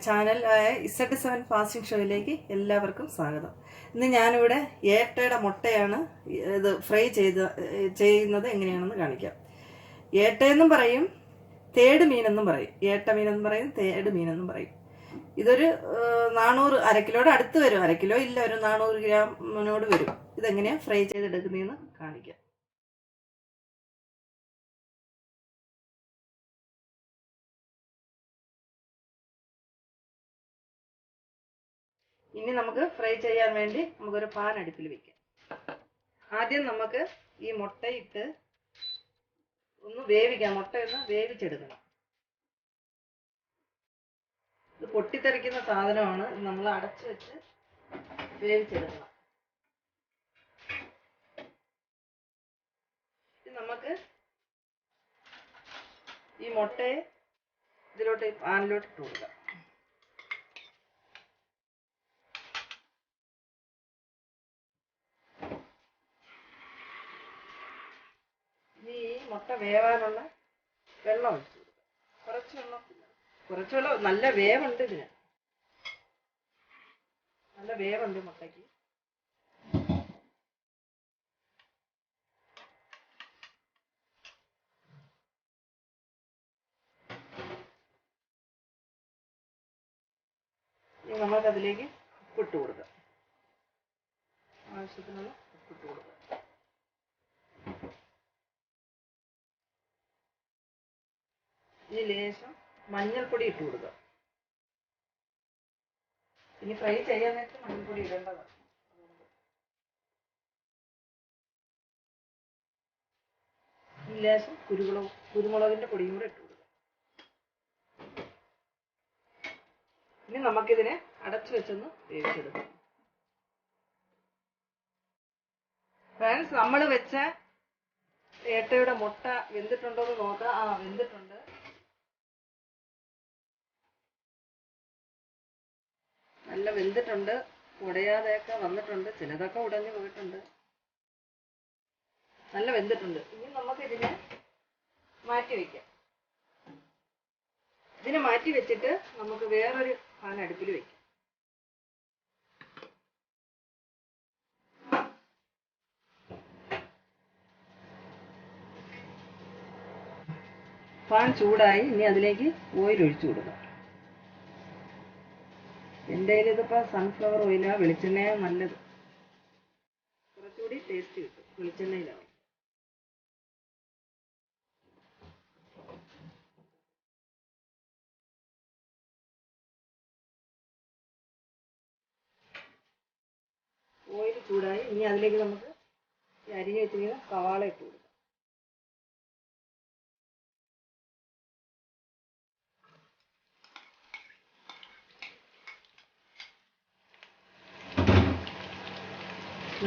Channel Z7 fasting ഷോയിലേക്ക് എല്ലാവർക്കും സ്വാഗതം. ഇന്ന് ഞാനിവിടെ ഏട്ടയുടെ മുട്ടയാണ് ഇത് ഫ്രൈ ചെയ്യുന്നത് എങ്ങനെയാണെന്ന് കാണിക്കാം. ഏട്ടയെന്നും പറയും, തേട് മീനെന്നും പറയും. ഏട്ട മീനെന്നും പറയും, തേട് മീനെന്നും പറയും. ഇതൊരു 400 അര കിലോയുടെ അടുത്ത് വരും. അര കിലോ ഇല്ല, ഒരു 400 ഗ്രാമിനോട് വരും. ഇതെങ്ങനെയാണ് ഫ്രൈ ചെയ്തെടുക്കുന്നതെന്ന് കാണിക്കാം. ഇനി നമുക്ക് ഫ്രൈ ചെയ്യാൻ വേണ്ടി നമുക്കൊരു പാൻ അടുപ്പിൽ വെക്കാം. ആദ്യം നമുക്ക് ഈ മുട്ടയിട്ട് ഒന്ന് വേവിക്കാം. മുട്ടയൊന്ന് വേവിച്ചെടുക്കണം. ഇത് പൊട്ടിത്തെറിക്കുന്ന സാധനമാണ്. നമ്മൾ അടച്ചു വെച്ച് വേവിച്ചെടുക്കണം. നമുക്ക് ഈ മുട്ടയെ ഇതിലോട്ട് പാനിലോട്ട് ഇട്ട് കൊടുക്കാം. ഇനി ഈ മുട്ട വേവാനുള്ള വെള്ളം ഒഴിച്ചു കൊടുക്കാം. കുറച്ച് വെള്ളം. നല്ല വേവുണ്ട് ഇതിന്, നല്ല വേവുണ്ട് മുട്ടയ്ക്ക്. ഇനി നമുക്കതിലേക്ക് ഉപ്പിട്ട് കൊടുക്കാം. ആവശ്യത്തിനുള്ള ഉപ്പിട്ട് കൊടുക്കാം. ഇനി ലേശം മഞ്ഞൾപ്പൊടി ഇട്ട് കൊടുക്കുക. ഇനി ഫ്രൈ ചെയ്യാൻ നേരത്തെ മഞ്ഞൾപ്പൊടി ഇടേണ്ടതാണ്. ഇനി ലേശം കുരുമുളകിന്റെ പൊടിയും കൂടെ ഇട്ട് കൊടുക്കുക. ഇനി നമുക്കിതിനെ അടച്ചു വെച്ചൊന്ന് വേവിച്ചെടുക്കാം. ഫ്രണ്ട്സ്, നമ്മൾ വെച്ച ഏട്ടയുടെ മുട്ട വെന്തിട്ടുണ്ടോ എന്ന് നോക്കാം. വെന്തിട്ടുണ്ട്. നല്ല വെന്തിട്ടുണ്ട്. ഉടയാതെയൊക്കെ വന്നിട്ടുണ്ട്. ചിലതൊക്കെ ഉടഞ്ഞു പോയിട്ടുണ്ട്. നല്ല വെന്തിട്ടുണ്ട്. ഇനി നമുക്കിതിനെ മാറ്റി വയ്ക്കാം. ഇതിനെ മാറ്റി വെച്ചിട്ട് നമുക്ക് വേറൊരു പാൻ അടുപ്പിൽ വയ്ക്കാം. പാൻ ചൂടായി. ഇനി അതിലേക്ക് ഓയിൽ ഒഴിച്ചു കൊടുക്കാം. എൻ്റെ കയ്യിൽ ഇതിപ്പോൾ സൺഫ്ലവർ ഓയിലാണ്. വെളിച്ചെണ്ണയാണ് നല്ലത്. കുറച്ചുകൂടി ടേസ്റ്റ് കിട്ടും വെളിച്ചെണ്ണയിലാണ്. ഓയിൽ ചൂടായി. ഇനി അതിലേക്ക് നമുക്ക് അരിഞ്ഞ് വെച്ചിരിക്കുന്ന സവാള ഇട്ട് കൊടുക്കാം.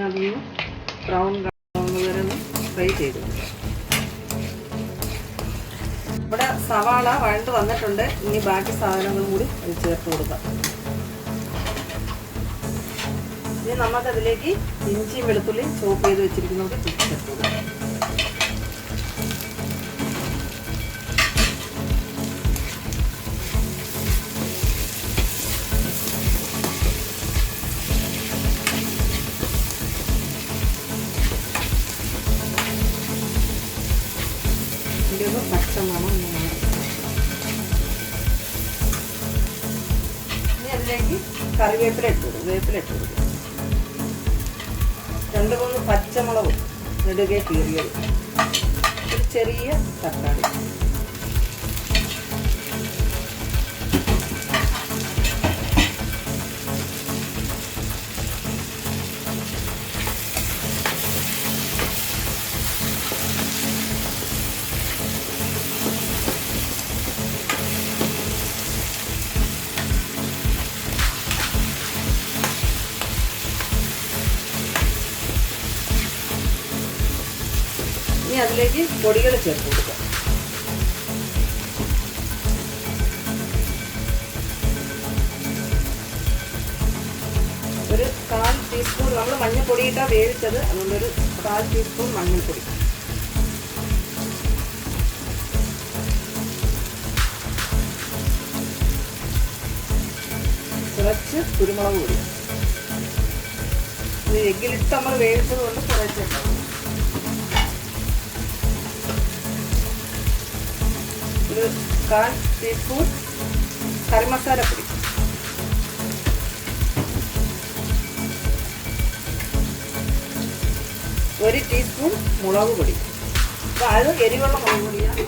അതൊന്ന് ബ്രൗൺ വരെ ഒന്ന് ഫ്രൈ ചെയ്ത് കൊടുക്കാം. ഇവിടെ സവാള വഴണ്ട് വന്നിട്ടുണ്ട്. ഇനി ബാക്കി സാധനങ്ങളും കൂടി അത് ചേർത്ത് കൊടുക്കാം. ഇനി നമുക്കതിലേക്ക് ഇഞ്ചിയും വെളുത്തുള്ളിയും ചോപ്പ് ചെയ്ത് വെച്ചിരിക്കുന്നത് ചേർത്ത് കൊടുക്കാം. ഇതിൻ്റെ പച്ചമണം മാറും. ഇനി അതിലേക്ക് കറിവേപ്പില ഇട്ട് കൊടുക്കും. 2-3 പച്ചമുളക് നെടുകെ കീറിയത്, ഒരു ചെറിയ തക്കാളി. ഇനി അതിലേക്ക് പൊടികൾ ചേർത്ത് കൊടുക്കാം. ഒരു 1/4 ടീസ്പൂൺ. നമ്മൾ മഞ്ഞൾപ്പൊടി ഇട്ടാണ് വേവിച്ചത്, അതുകൊണ്ടൊരു 1/4 ടീസ്പൂൺ മഞ്ഞൾപ്പൊടി. കുറച്ച് കുരുമുളക് പൊടി. ഇത് എഗ്ഗിലിട്ട് നമ്മൾ വേവിച്ചത് കൊണ്ട് കുറച്ചിട്ടാണ്. ഒരു 1/4 ടീസ്പൂൺ കറി മസാലപ്പൊടി, 1 ടീസ്പൂൺ മുളക് പൊടി. അപ്പോൾ അത് എരിവുള്ള മുളക് പൊടിയാണ്.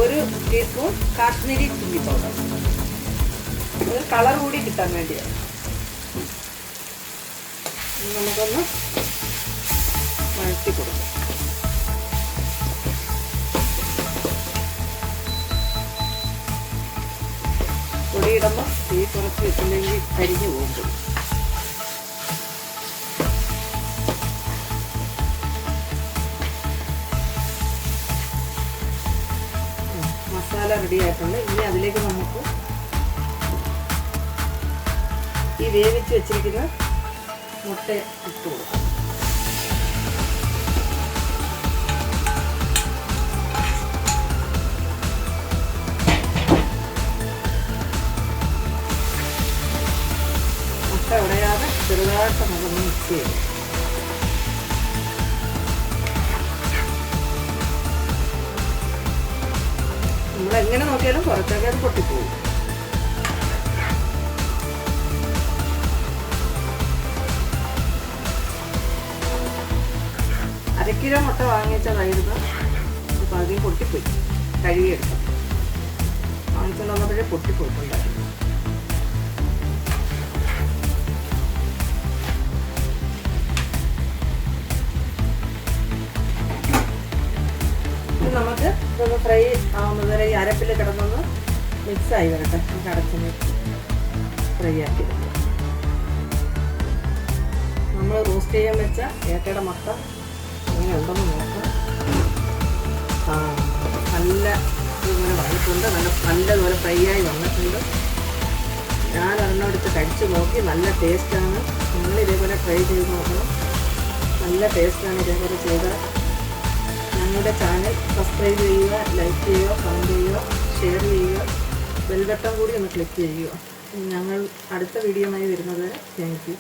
ഒരു ടീസ്പൂൺ കാശ്മീരി ചില്ലി പൗഡർ, ഒരു കളർ കൂടി കിട്ടാൻ വേണ്ടിയാണ്. നമുക്കൊന്ന് വഴറ്റി കൊടുക്കാം. പൊടിയിടുമ്പോൾ തീ കുറച്ച് വെച്ചില്ലെങ്കിൽ കരിഞ്ഞു പോകും. മസാല റെഡി ആയിട്ടുണ്ട്. ഇനി അതിലേക്ക് നമുക്ക് ഈ വേവിച്ച് വെച്ചിരിക്കുന്ന മുട്ട ഇട്ട് കൊടുക്കാം. മുട്ട ഉടയാതെ ചെറുതായിട്ട് നമുക്കൊന്ന് മിക്സ് ചെയ്യും. നമ്മളെങ്ങനെ നോക്കിയാലും കുറച്ചൊക്കെ അത് പൊട്ടിപ്പോകും. അരക്കിലോ മുട്ട വാങ്ങിച്ചതായിരുന്നു. അപ്പോൾ അധികം പൊട്ടിപ്പോയി. കഴുകിയെടുക്കാം. വാങ്ങിച്ചുകൊണ്ട് വന്നപ്പോഴേ പൊട്ടിപ്പോയിട്ടുണ്ടായിരുന്നു. നമുക്ക് ഇതൊന്ന് ഫ്രൈ ആവുന്നത് വരെ ഈ അരപ്പിൽ കിടന്നൊന്ന് മിക്സായി വരട്ടെ. നമുക്ക് അടച്ച് ഫ്രൈ ആക്കി എടുക്കാം. നമ്മൾ റോസ്റ്റ് ചെയ്യാൻ വെച്ച ഏട്ടയുടെ മുട്ട അങ്ങനെ ഉണ്ടെന്ന് നോക്കാം. നല്ല ഇങ്ങനെ വന്നിട്ടുണ്ട്. നല്ലതുപോലെ ഫ്രൈ ആയി വന്നിട്ടുണ്ട്. ഞാൻ ഒരെണ്ണമെടുത്ത് കഴിച്ച് നോക്കി. നല്ല ടേസ്റ്റാണ്. നിങ്ങൾ ഇതേപോലെ ട്രൈ ചെയ്ത് നോക്കണം. നല്ല ടേസ്റ്റാണ് ഇതേപോലെ ചെയ്താൽ. ഞങ്ങളുടെ ചാനൽ സബ്സ്ക്രൈബ് ചെയ്യുക, ലൈക്ക് ചെയ്യുക, കമൻറ്റ് ചെയ്യുക, ഷെയർ ചെയ്യുക, ബെൽ ബട്ടൺ കൂടി ഒന്ന് ക്ലിക്ക് ചെയ്യുക. ഞങ്ങൾ അടുത്ത വീഡിയോയുമായി വരുന്നത് വരെ താങ്ക് യു.